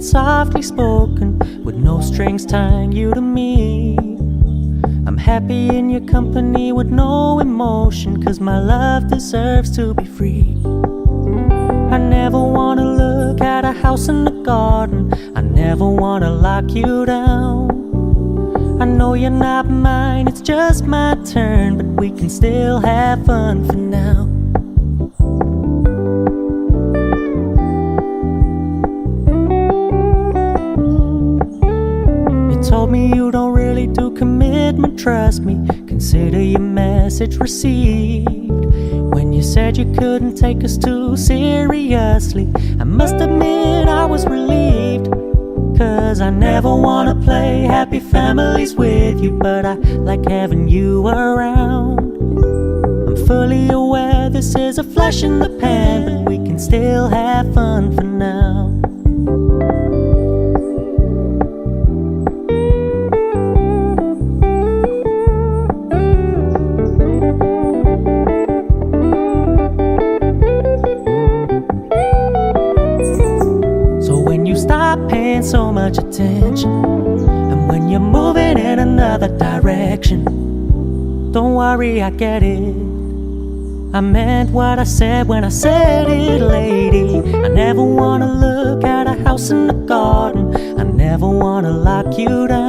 softly spoken, with no strings tying you to me. I'm happy in your company with no emotion, 'cause my love deserves to be free. I never wanna look at a house in the garden, I never wanna lock you down. I know you're not mine, it's just my turn, but we can still have fun for now. You told me you don't really do commitment, trust me, consider your message received. When you said you couldn't take us too seriously, I must admit I was relieved. 'Cause I never wanna play happy families with you, but I like having you around. I'm fully aware this is a flash in the pan, but we can still have fun for now. Stop paying so much attention, and when you're moving in another direction, don't worry, I get it. I meant what I said when I said it, lady. I never wanna look at a house in the garden, I never wanna lock you down.